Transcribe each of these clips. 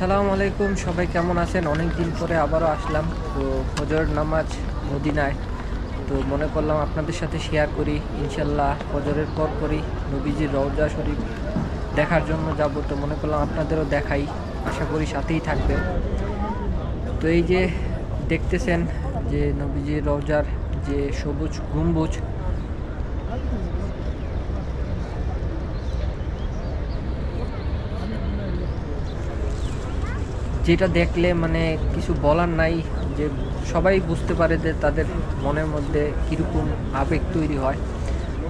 আসসালামু আলাইকুম, সবাই কেমন আছেন? অনেক দিন পরে আবারও আসলাম। তো ফজর নামাজ মদিনায়, তো মনে করলাম আপনাদের সাথে শেয়ার করি। ইনশাল্লাহ ফজরের পরই নবীজির রওজা শরীফ দেখার জন্য যাব। তো মনে করলাম আপনাদেরও দেখাই, আশা করি সাথেই থাকবেন। তো এই যে দেখতেছেন যে নবীজির রওজার যে সবুজ গম্বুজ, যেটা দেখলে মানে কিছু বলার নাই, যে সবাই বুঝতে পারে যে তাদের মনের মধ্যে কীরকম আবেগ তৈরি হয়।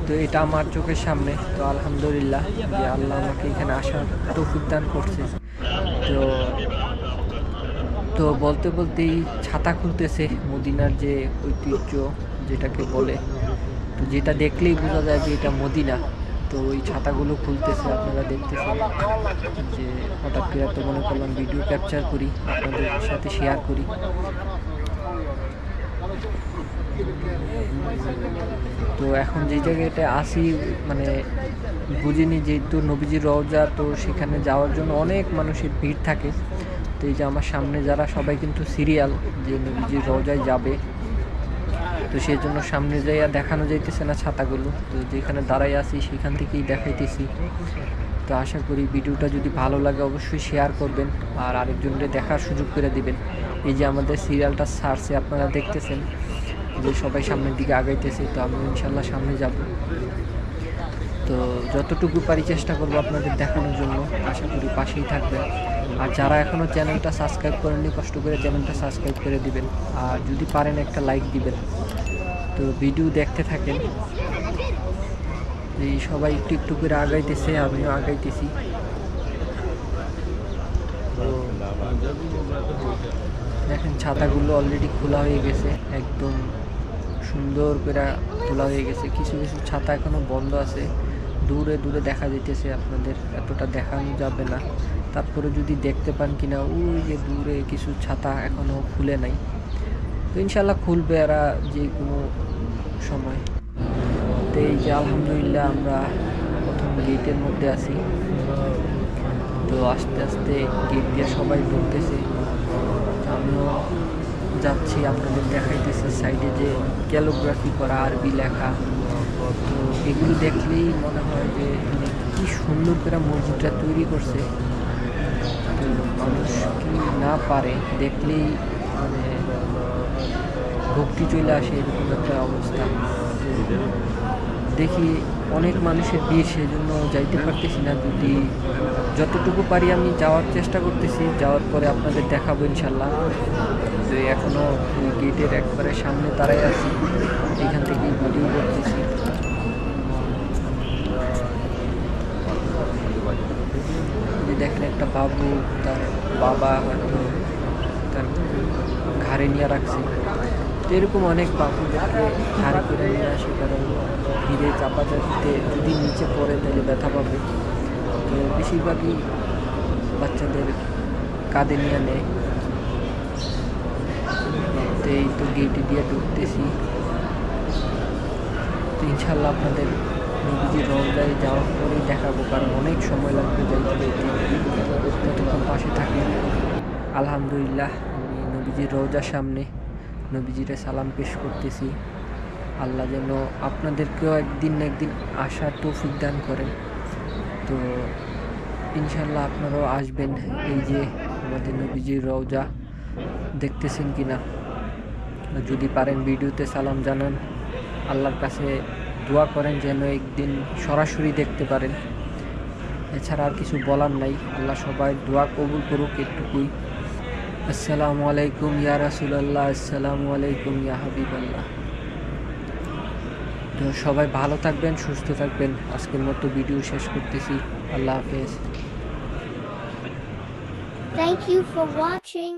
তো এটা আমার চোখের সামনে। তো আলহামদুলিল্লাহ যে আল্লাহ আমাকে এখানে আসার তৌফিক দান করছে। তো তো বলতে বলতেই ছাতা খুলতেছে, মদিনার যে ঐতিহ্য যেটাকে বলে, তো যেটা দেখলেই বোঝা যায় যে এটা মদিনা। তো ওই ছাতাগুলো খুলতেছে, আপনারা দেখতেছেন। যে হঠাৎ করে তো মনে করলাম ভিডিও ক্যাপচার করি, আপনাদের সাথে শেয়ার করি। তো এখন যে জায়গাটা আসি মানে বুঝিনি, যেহেতু নবীজির রওজা, তো সেখানে যাওয়ার জন্য অনেক মানুষের ভিড় থাকে। তো এই যে আমার সামনে যারা সবাই কিন্তু সিরিয়াল যে নবীজির রওজায় যাবে, তো সেই জন্য সামনে যাইয়া দেখানো যাইতেছে না ছাতাগুলো। তো যেখানে দাঁড়াই আছি সেখান থেকেই দেখাইতেছি। তো আশা করি ভিডিওটা যদি ভালো লাগে অবশ্যই শেয়ার করবেন আর আরেকজনকে দেখার সুযোগ করে দিবেন। এই যে আমাদের সিরিয়ালটা ছাড়ছে, আপনারা দেখতেছেন যে সবাই সামনের দিকে আগাইতেছে। তো আমি ইনশাল্লাহ সামনে যাব। তো যতটুকু পারি চেষ্টা করবো আপনাদের দেখানোর জন্য। আশা করি পাশেই থাকবেন। আর যারা এখনও চ্যানেলটা সাবস্ক্রাইব করেননি, কষ্ট করে চ্যানেলটা সাবস্ক্রাইব করে দিবেন। আর যদি পারেন একটা লাইক দিবেন। তো ভিডিও দেখতে থাকেন। এই সবাই একটু একটু করে আগাইতেছে, আমিও আগাইতেছি। তো দেখেন ছাতাগুলো অলরেডি খোলা হয়ে গেছে, একদম সুন্দর করে খোলা হয়ে গেছে। কিছু কিছু ছাতা এখনও বন্ধ আছে, দূরে দূরে দেখা যাইতেছে, আপনাদের এতটা দেখানো যাবে না। তারপরে যদি দেখতে পান কিনা, ওই যে দূরে কিছু ছাতা এখনও খুলে নাই। তো ইনশাল্লাহ খুলবে এরা যে কোনো সময়। তো এই যে আলহামদুলিল্লাহ আমরা প্রথম গেটের মধ্যে আছি। তো আস্তে আস্তে গেট দিয়ে সবাই ঢুকতেছে, আমিও যাচ্ছি, আপনাদের দেখাইতেছি। সাইডে যে ক্যালিগ্রাফি করা আরবি লেখা, তো এগুলো দেখলেই মনে হয় যে কি সুন্দর করে মসজিদটা তৈরি করছে। তো মানুষ কি না পারে, দেখলেই মানে ভক্তি চলে আসে, এরকম একটা অবস্থা। দেখি অনেক মানুষের ভিড়, সেজন্য যাইতে পারতেছি না। যদি যতটুকু পারি আমি যাওয়ার চেষ্টা করতেছি, যাওয়ার পরে আপনাদের দেখাবো ইনশাল্লাহ। তো এখনও ওই গেটের একবারে সামনে দাঁড়াই আছি, এইখান থেকেই ভিডিও করতেছি। দেখেন একটা বাবু, তার বাবা হয়তো তার ঘাড়ে নিয়ে রাখছে। তো এরকম অনেক বাবুদেরকে ঘাড়ে করে নিয়ে আসে, কারণ ভিড়ে চাপাচাপিতে যদি নিচে পড়ে তাহলে ব্যথা পাবে। তো বেশিরভাগই বাচ্চাদের কাঁধে নিয়ে নেয়। তো এই তো গেটে দিয়ে ঢুকতেছি। তো ইনশাল্লাহ আপনাদের নবীজির রওজায় যাওয়ার পরেই দেখাবো, কারণ অনেক সময় লাগবে যাইতে যাইতে। ততক্ষণ পাশে থাকি। আলহামদুলিল্লাহ আমি নবীজির রওজার সামনে নবীজিরে সালাম পেশ করতেছি। আল্লাহ যেন আপনাদেরকেও একদিন না একদিন আসার তৌফিক দান করেন। তো ইনশাল্লাহ আপনারাও আসবেন। এই যে আমাদের নবীজির রওজা দেখতেছেন কিনা, যদি পারেন ভিডিওতে সালাম জানান। আল্লাহর কাছে দোয়া করেন যেন একদিন সরাসরি দেখতে পারেন। এছাড়া আর কিছু বলার নাই। আল্লাহ সবাই দোয়া কবুল করুক, এটুকুই। আসসালামু আলাইকুম ইয়া রাসূলুল্লাহ, আসসালামু আলাইকুম ইয়া হাবিবাল্লাহ। তো সবাই ভালো থাকবেন, সুস্থ থাকবেন। আজকের মতো ভিডিও শেষ করতেছি। আল্লাহ হাফেজ। Thank you for watching.